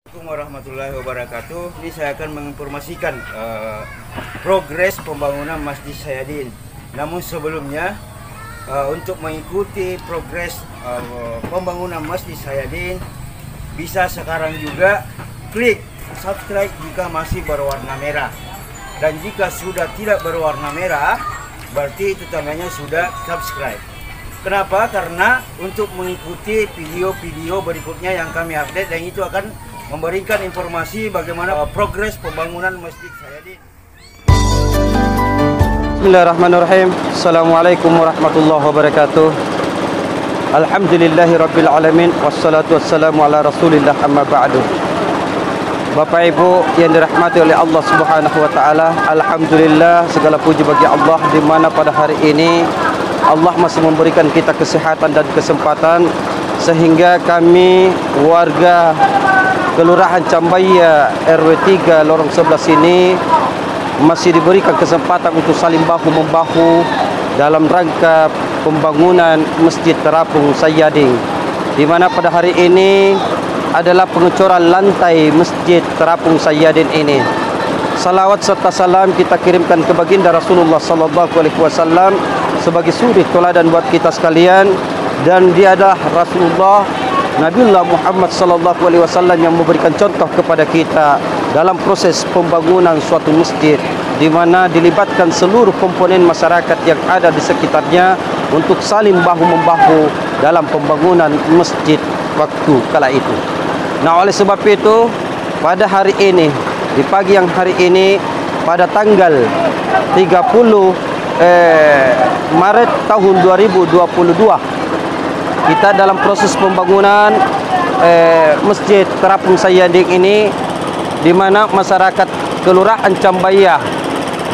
Assalamualaikum warahmatullahi wabarakatuh. Ini saya akan menginformasikan progres pembangunan Masjid Sayyadin. Namun sebelumnya, untuk mengikuti progres pembangunan Masjid Sayyadin, bisa sekarang juga klik subscribe jika masih berwarna merah. Dan jika sudah tidak berwarna merah, berarti itu tandanya sudah subscribe. Kenapa? Karena untuk mengikuti video-video berikutnya yang kami update, dan itu akan memberikan informasi bagaimana progres pembangunan Masjid Sayyadin. Bismillahirrahmanirrahim. Assalamualaikum warahmatullahi wabarakatuh. Alhamdulillahi rabbil alamin. Wassalatu wassalamu ala rasulillah amma ba'du. Bapak Ibu yang dirahmati oleh Allah Subhanahu wa taala, alhamdulillah, segala puji bagi Allah di mana pada hari ini Allah masih memberikan kita kesehatan dan kesempatan sehingga kami warga Kelurahan Cambaya RW 3 Lorong 11 ini masih diberikan kesempatan untuk saling bahu-membahu dalam rangka pembangunan Masjid Terapung Sayyadin, di mana pada hari ini adalah pengecoran lantai Masjid Terapung Sayyadin ini. Salawat serta salam kita kirimkan ke baginda Rasulullah sallallahu alaihi wasallam sebagai suri teladan buat kita sekalian, dan dia adalah Rasulullah Nabiullah Muhammad sallallahu alaihi wasallam yang memberikan contoh kepada kita dalam proses pembangunan suatu masjid, di mana dilibatkan seluruh komponen masyarakat yang ada di sekitarnya untuk saling bahu-membahu dalam pembangunan masjid waktu kala itu. Nah, oleh sebab itu pada hari ini, di pagi yang hari ini, pada tanggal 30 Maret tahun 2022, kita dalam proses pembangunan Masjid Terapung Sayyadin ini, di mana masyarakat Kelurahan Cambaya,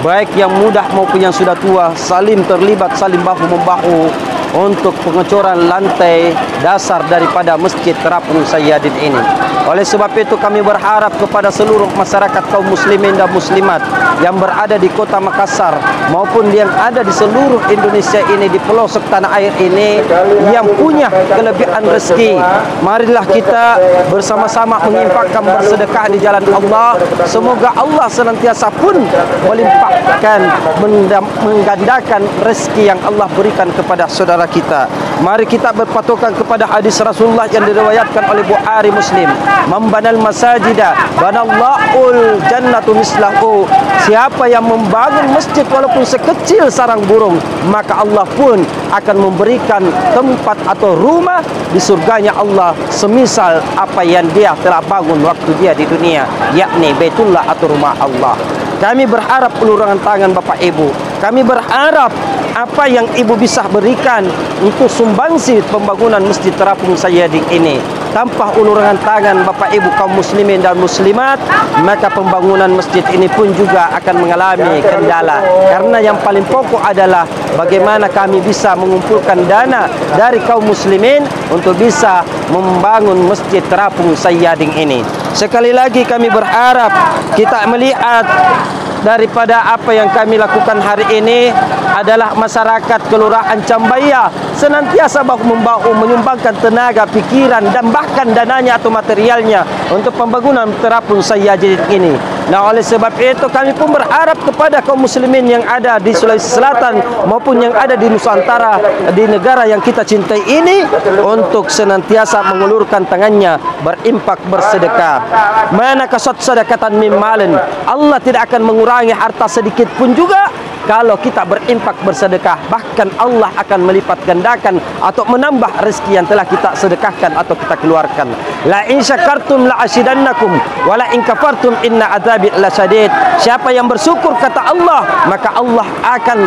baik yang muda maupun yang sudah tua, saling terlibat, saling bahu-membahu untuk pengecoran lantai dasar daripada Masjid Terapung Sayyadin ini. Oleh sebab itu kami berharap kepada seluruh masyarakat kaum muslimin dan muslimat yang berada di kota Makassar maupun yang ada di seluruh Indonesia ini, di pelosok tanah air ini, yang punya kelebihan rezeki, marilah kita bersama-sama menginfakkan, bersedekah di jalan Allah. Semoga Allah senantiasa pun melimpahkan, menggandakan rezeki yang Allah berikan kepada saudara kita. Mari kita berpatokan kepada hadis Rasulullah yang diriwayatkan oleh Bukhari Muslim. Membanal masajida banallahul jannatu mislahu. Siapa yang membangun masjid walaupun sekecil sarang burung, maka Allah pun akan memberikan tempat atau rumah di surganya Allah semisal apa yang dia telah bangun waktu dia di dunia, yakni Baitullah atau rumah Allah. Kami berharap uluran tangan Bapak Ibu. Kami berharap apa yang Ibu bisa berikan untuk sumbangsi pembangunan Masjid Terapung Sayyadin ini. Tanpa uluran tangan Bapak Ibu kaum muslimin dan muslimat, maka pembangunan masjid ini pun juga akan mengalami kendala. Karena yang paling pokok adalah bagaimana kami bisa mengumpulkan dana dari kaum muslimin untuk bisa membangun Masjid Terapung Sayyadin ini. Sekali lagi kami berharap kita melihat daripada apa yang kami lakukan hari ini adalah masyarakat Kelurahan Cambaya senantiasa bahu-membahu menyumbangkan tenaga, pikiran, dan bahkan dananya atau materialnya untuk pembangunan Terapung Sayyadin ini. Nah, oleh sebab itu kami pun berharap kepada kaum muslimin yang ada di Sulawesi Selatan maupun yang ada di Nusantara, di negara yang kita cintai ini, untuk senantiasa mengulurkan tangannya, berimpak, bersedekah. Mana kasat sedekatan min malin, Allah tidak akan mengurangi harta sedikit pun juga kalau kita berimpak, bersedekah. Bahkan Allah akan melipat gandakan atau menambah rezeki yang telah kita sedekahkan atau kita keluarkan. La in syakartum la azidannakum wa la in kafartum inna adzabi lasyadid. Siapa yang bersyukur kata Allah, maka Allah akan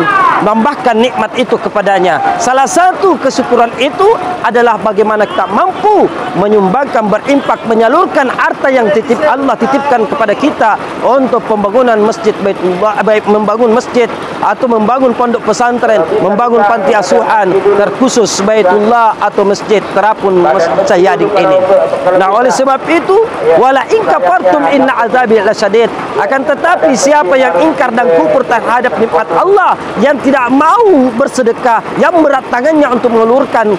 menambahkan nikmat itu kepadanya. Salah satu kesyukuran itu adalah bagaimana kita mampu menyumbangkan, berimpak, menyalurkan harta yang Allah titipkan kepada kita untuk pembangunan masjid Baitullah, membangun masjid atau membangun pondok pesantren, membangun panti asuhan, terkhusus Baitullah atau masjid Terapung Sayyadin ini. Nah, oleh sebab itu, wala in kafartum inna azabi lasyadid. Akan tetapi siapa yang ingkar dan kufur terhadap nikmat Allah, yang tidak mau bersedekah, yang berat tangannya untuk mengelurkan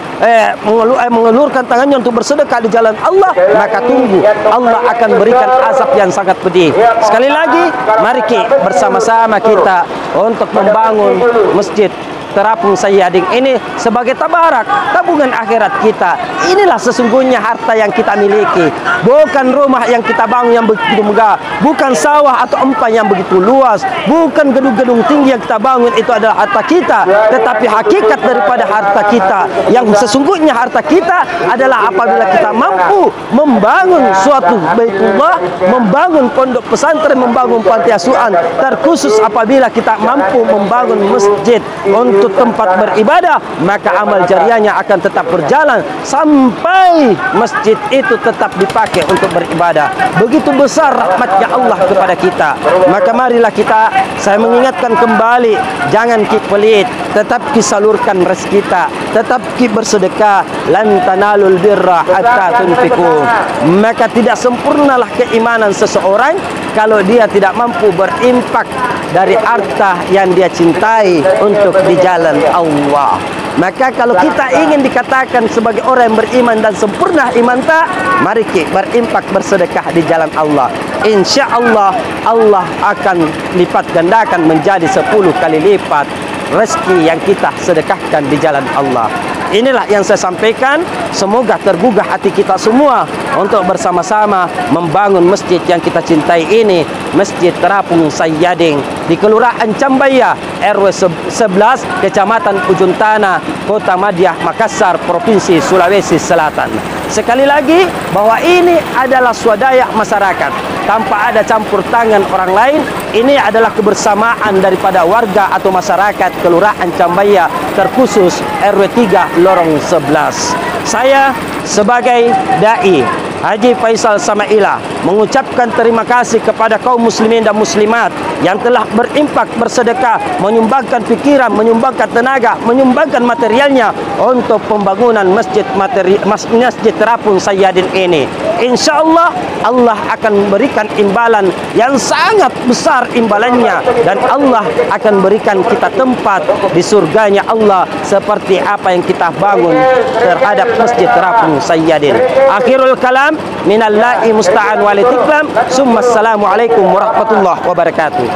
tangannya untuk bersedekah di jalan Allah, maka tunggu Allah akan berikan azab yang sangat pedih. Sekali lagi, mari bersama-sama kita untuk membangun masjid Terapung Sayyadin ini sebagai tabarak, tabungan akhirat kita. Inilah sesungguhnya harta yang kita miliki, bukan rumah yang kita bangun yang begitu megah, bukan sawah atau empat yang begitu luas, bukan gedung-gedung tinggi yang kita bangun itu adalah harta kita, tetapi hakikat daripada harta kita yang sesungguhnya harta kita adalah apabila kita mampu membangun suatu Baitullah, membangun pondok pesantren, membangun panti asuhan, terkhusus apabila kita mampu membangun masjid untuk tempat beribadah, maka amal jariahnya akan tetap berjalan sampai masjid itu tetap dipakai untuk beribadah. Begitu besar rahmatnya Allah kepada kita. Maka marilah kita, saya mengingatkan kembali, jangan kita pelit, tetap kita salurkan rezeki kita, tetap kita bersedekah. Lan tanalul birra hatta tunfiqu. Maka tidak sempurnalah keimanan seseorang kalau dia tidak mampu berimpak dari harta yang dia cintai untuk jalan Allah. Maka kalau kita ingin dikatakan sebagai orang yang beriman dan sempurna iman tak, mari kita berimpak bersedekah di jalan Allah. Insya Allah, Allah akan lipat gandakan menjadi 10 kali lipat rezeki yang kita sedekahkan di jalan Allah. Inilah yang saya sampaikan. Semoga tergugah hati kita semua untuk bersama-sama membangun masjid yang kita cintai ini, Masjid Terapung Sayyadin di Kelurahan Cambaya, RW 11, Kecamatan Ujung Tanah, Kota Madiah, Makassar, Provinsi Sulawesi Selatan. Sekali lagi, bahwa ini adalah swadaya masyarakat tanpa ada campur tangan orang lain. Ini adalah kebersamaan daripada warga atau masyarakat Kelurahan Cambaya, terkhusus RW 3 Lorong 11. Saya sebagai dai Haji Faisal Samaila mengucapkan terima kasih kepada kaum muslimin dan muslimat yang telah berimpak, bersedekah, menyumbangkan pikiran, menyumbangkan tenaga, menyumbangkan materialnya untuk pembangunan masjid Terapung Sayyadin ini. Insya Allah, Allah akan memberikan imbalan yang sangat besar imbalannya, dan Allah akan berikan kita tempat di surganya Allah seperti apa yang kita bangun terhadap Masjid Terapung Sayyadin. Akhirul kalam, minallahi musta'an walitiklam. Summa assalamualaikum warahmatullahi wabarakatuh.